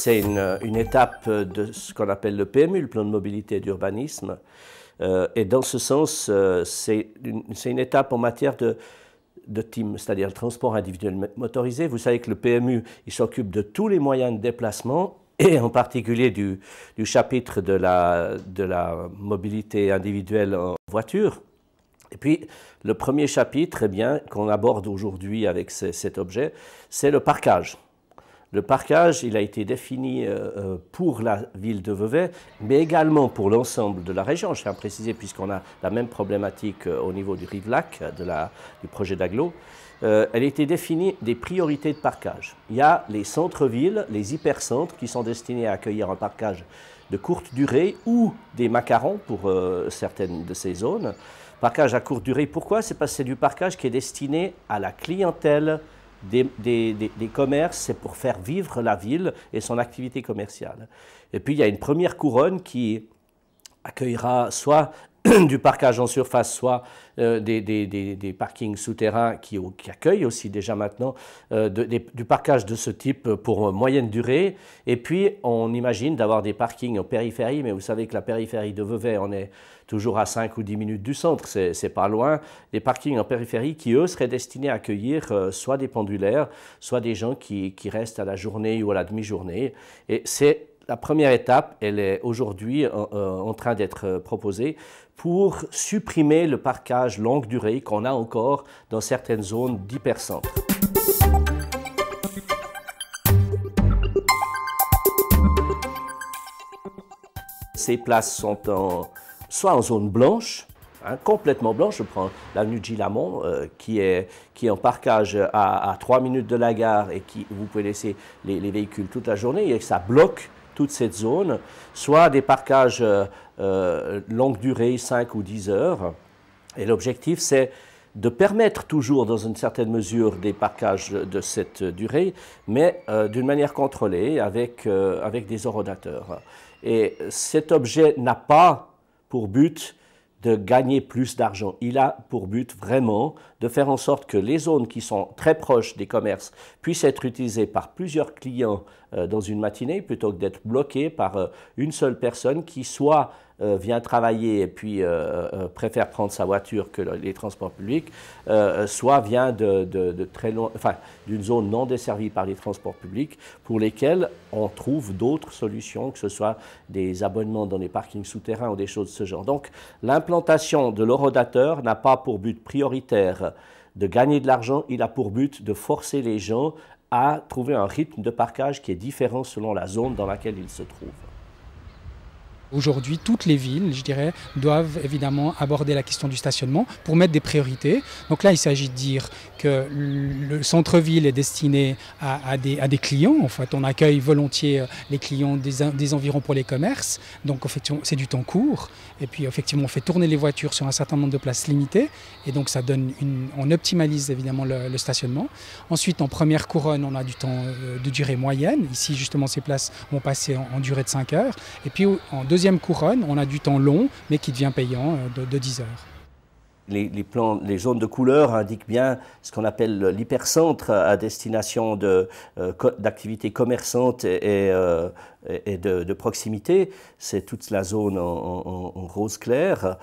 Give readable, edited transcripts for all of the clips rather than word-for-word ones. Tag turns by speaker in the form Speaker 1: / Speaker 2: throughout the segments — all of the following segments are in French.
Speaker 1: C'est une étape de ce qu'on appelle le PMU, le plan de mobilité et d'urbanisme. Et dans ce sens, c'est une étape en matière de TIM, c'est-à-dire le transport individuel motorisé. Vous savez que le PMU, il s'occupe de tous les moyens de déplacement, et en particulier du chapitre de la mobilité individuelle en voiture. Et puis, le premier chapitre, qu'on aborde aujourd'hui avec cet objet, c'est le parquage. Le parquage, il a été défini pour la ville de Vevey, mais également pour l'ensemble de la région. Je tiens à préciser, puisqu'on a la même problématique au niveau du Rivelac, du projet d'agglo. Elle a été définie des priorités de parquage. Il y a les centres-villes, les hypercentres, qui sont destinés à accueillir un parquage de courte durée ou des macarons pour certaines de ces zones. Parquage à courte durée, pourquoi? C'est parce que c'est du parquage qui est destiné à la clientèle des commerces, c'est pour faire vivre la ville et son activité commerciale. Et puis il y a une première couronne qui accueillera soit du parquage en surface, soit des parkings souterrains qui accueillent aussi déjà maintenant du parquage de ce type pour moyenne durée. Et puis on imagine d'avoir des parkings en périphérie, mais vous savez que la périphérie de Vevey, on est toujours à 5 ou 10 minutes du centre, c'est pas loin. Des parkings en périphérie qui, eux, seraient destinés à accueillir soit des pendulaires, soit des gens qui restent à la journée ou à la demi-journée. Et c'est la première étape, elle est aujourd'hui en train d'être proposée pour supprimer le parquage longue durée qu'on a encore dans certaines zones d'hypercentre. Ces places sont soit en zone blanche, complètement blanche. Je prends l'avenue de Gilamont qui est en parquage à 3 minutes de la gare et vous pouvez laisser les véhicules toute la journée et ça bloque toute cette zone, soit des parquages longue durée, 5 ou 10 heures. Et l'objectif, c'est de permettre toujours, dans une certaine mesure, des parquages de cette durée, mais d'une manière contrôlée, avec des horodateurs. Et cet objet n'a pas pour but de gagner plus d'argent. Il a pour but vraiment de faire en sorte que les zones qui sont très proches des commerces puissent être utilisées par plusieurs clients dans une matinée plutôt que d'être bloquées par une seule personne qui soit vient travailler et puis préfère prendre sa voiture que les transports publics, soit vient de très loin, enfin, d'une zone non desservie par les transports publics pour lesquels on trouve d'autres solutions, que ce soit des abonnements dans les parkings souterrains ou des choses de ce genre. Donc l'implantation de l'horodateur n'a pas pour but prioritaire de gagner de l'argent, il a pour but de forcer les gens à trouver un rythme de parquage qui est différent selon la zone dans laquelle ils se trouvent.
Speaker 2: Aujourd'hui, toutes les villes, je dirais, doivent évidemment aborder la question du stationnement pour mettre des priorités. Donc là, il s'agit de dire que le centre-ville est destiné à des clients. En fait, on accueille volontiers les clients des environs pour les commerces. Donc, effectivement, c'est du temps court. Et puis, effectivement, on fait tourner les voitures sur un certain nombre de places limitées. Et donc, ça donne on optimalise évidemment le stationnement. Ensuite, en première couronne, on a du temps de durée moyenne. Ici, justement, ces places vont passer en durée de 5 heures. Et puis, en deuxième couronne, on a du temps long, mais qui devient payant de 10 heures.
Speaker 1: Les zones de couleur indiquent bien ce qu'on appelle l'hypercentre à destination d'activités commerçantes et de proximité. C'est toute la zone en rose clair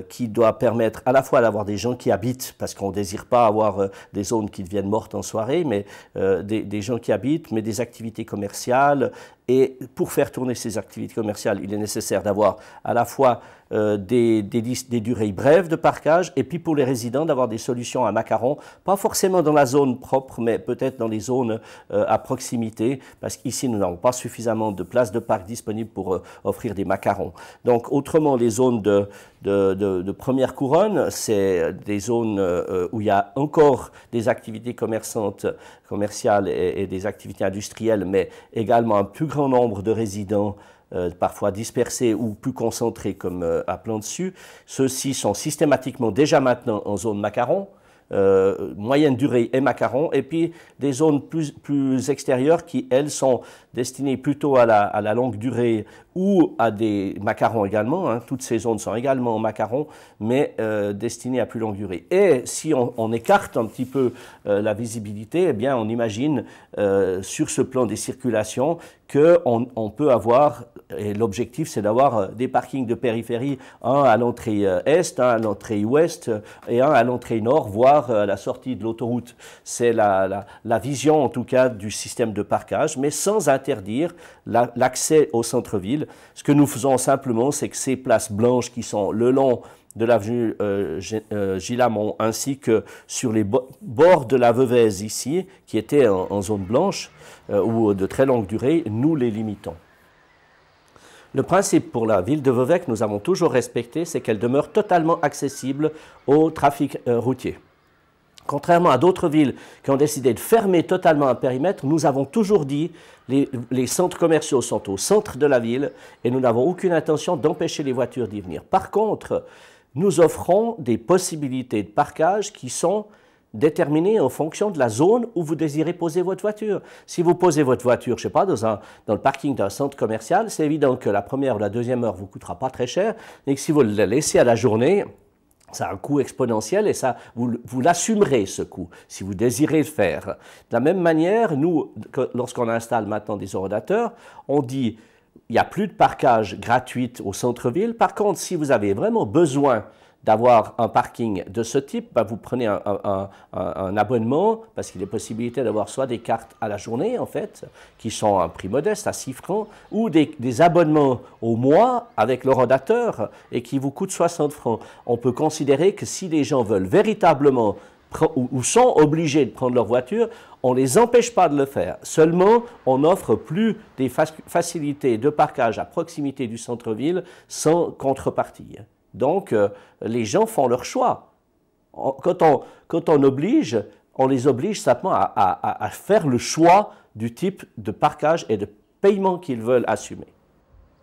Speaker 1: qui doit permettre à la fois d'avoir des gens qui habitent, parce qu'on ne désire pas avoir des zones qui deviennent mortes en soirée, mais des gens qui habitent, mais des activités commerciales. Et pour faire tourner ces activités commerciales, il est nécessaire d'avoir à la fois des durées brèves de parquage et puis pour les résidents d'avoir des solutions à macarons, pas forcément dans la zone propre, mais peut-être dans les zones à proximité, parce qu'ici nous n'avons pas suffisamment de places de parc disponibles pour offrir des macarons. Donc autrement, les zones de première couronne, c'est des zones où il y a encore des activités commerciales et des activités industrielles, mais également un plus grand nombre de résidents parfois dispersés ou plus concentrés comme à Plan-Dessus. Ceux-ci sont systématiquement déjà maintenant en zone macaron. moyenne durée et macarons, et puis des zones plus extérieures qui, elles, sont destinées plutôt à la longue durée ou à des macarons également. Hein. Toutes ces zones sont également macarons, mais destinées à plus longue durée. Et si on écarte un petit peu la visibilité, eh bien, on imagine sur ce plan des circulations qu'on peut avoir, et l'objectif c'est d'avoir des parkings de périphérie, un à l'entrée est, un à l'entrée ouest et un à l'entrée nord, voire à la sortie de l'autoroute. C'est la vision en tout cas du système de parkage, mais sans interdire l'accès au centre-ville. Ce que nous faisons simplement, c'est que ces places blanches qui sont le long de l'avenue Gilamont, ainsi que sur les bords de la Veuvez ici, qui étaient en zone blanche ou de très longue durée, nous les limitons. Le principe pour la ville de Vevey que nous avons toujours respecté, c'est qu'elle demeure totalement accessible au trafic routier. Contrairement à d'autres villes qui ont décidé de fermer totalement un périmètre, nous avons toujours dit les centres commerciaux sont au centre de la ville et nous n'avons aucune intention d'empêcher les voitures d'y venir. Par contre, nous offrons des possibilités de parkage qui sont déterminées en fonction de la zone où vous désirez poser votre voiture. Si vous posez votre voiture, je ne sais pas, dans le parking d'un centre commercial, c'est évident que la première ou la deuxième heure ne vous coûtera pas très cher, et que si vous la laissez à la journée, ça a un coût exponentiel et ça, vous l'assumerez ce coût, si vous désirez le faire. De la même manière, nous, lorsqu'on installe maintenant des horodateurs, on dit il n'y a plus de parkage gratuit au centre-ville. Par contre, si vous avez vraiment besoin d'avoir un parking de ce type, ben vous prenez un abonnement, parce qu'il y a possibilité d'avoir soit des cartes à la journée, en fait, qui sont à un prix modeste, à 6 francs, ou des abonnements au mois avec le rodateur et qui vous coûtent 60 francs. On peut considérer que si les gens veulent véritablement ou sont obligés de prendre leur voiture, on ne les empêche pas de le faire. Seulement, on n'offre plus des facilités de parkage à proximité du centre-ville sans contrepartie. Donc, les gens font leur choix. Quand on oblige, on les oblige simplement à faire le choix du type de parkage et de paiement qu'ils veulent assumer.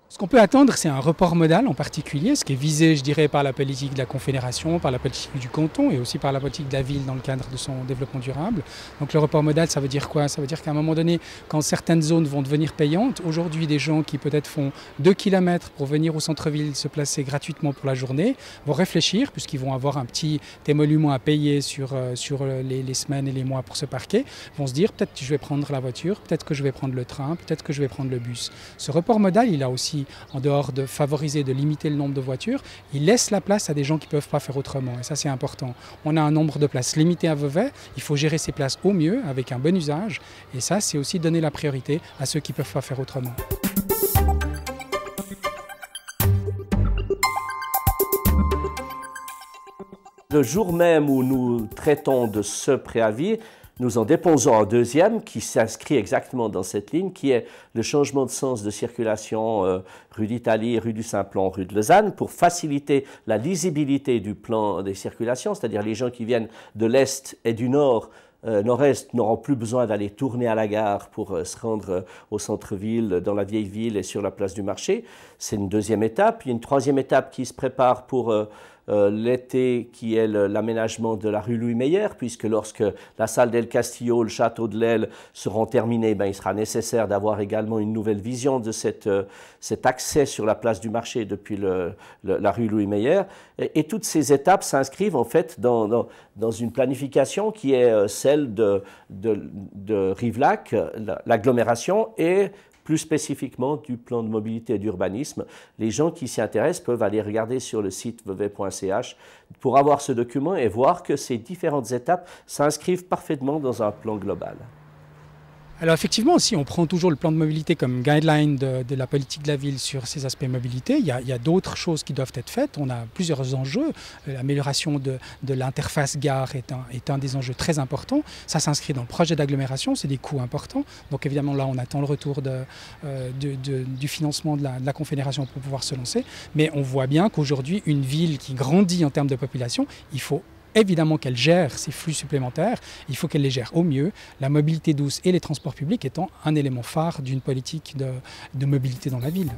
Speaker 2: Ce qu'on peut attendre, c'est un report modal en particulier, ce qui est visé, je dirais, par la politique de la Confédération, par la politique du canton et aussi par la politique de la ville dans le cadre de son développement durable. Donc le report modal, ça veut dire quoi? Ça veut dire qu'à un moment donné, quand certaines zones vont devenir payantes, aujourd'hui des gens qui peut-être font 2 km pour venir au centre-ville se placer gratuitement pour la journée, vont réfléchir, puisqu'ils vont avoir un petit émolument à payer sur les semaines et les mois pour se parquer, vont se dire peut-être que je vais prendre la voiture, peut-être que je vais prendre le train, peut-être que je vais prendre le bus. Ce report modal, il a aussi, en dehors de favoriser, de limiter le nombre de voitures, il laisse la place à des gens qui ne peuvent pas faire autrement. Et ça, c'est important. On a un nombre de places limité à Vevey. Il faut gérer ces places au mieux, avec un bon usage. Et ça, c'est aussi donner la priorité à ceux qui ne peuvent pas faire autrement.
Speaker 1: Le jour même où nous traitons de ce préavis, nous en déposons un deuxième qui s'inscrit exactement dans cette ligne, qui est le changement de sens de circulation rue d'Italie, rue du Simplon, rue de Lausanne, pour faciliter la lisibilité du plan des circulations, c'est-à-dire les gens qui viennent de l'Est et du Nord, Nord-Est, n'auront plus besoin d'aller tourner à la gare pour se rendre au centre-ville, dans la vieille ville et sur la place du marché. C'est une deuxième étape. Il y a une troisième étape qui se prépare pour l'été, qui est l'aménagement de la rue Louis Meyer, puisque lorsque la salle d'El Castillo, le château de l'Aile seront terminés, ben, il sera nécessaire d'avoir également une nouvelle vision de cet accès sur la place du marché depuis la rue Louis Meyer. Et toutes ces étapes s'inscrivent en fait dans une planification qui est celle de Rivelac, l'agglomération, et plus spécifiquement du plan de mobilité et d'urbanisme. Les gens qui s'y intéressent peuvent aller regarder sur le site vevey.ch pour avoir ce document et voir que ces différentes étapes s'inscrivent parfaitement dans un plan global.
Speaker 2: Alors effectivement, si on prend toujours le plan de mobilité comme guideline de la politique de la ville sur ces aspects mobilité, il y a d'autres choses qui doivent être faites. On a plusieurs enjeux. L'amélioration de l'interface gare est un des enjeux très importants. Ça s'inscrit dans le projet d'agglomération, c'est des coûts importants. Donc évidemment là, on attend le retour du financement de la Confédération pour pouvoir se lancer. Mais on voit bien qu'aujourd'hui, une ville qui grandit en termes de population, il faut évidemment qu'elle gère ces flux supplémentaires, il faut qu'elle les gère au mieux, la mobilité douce et les transports publics étant un élément phare d'une politique de mobilité dans la ville.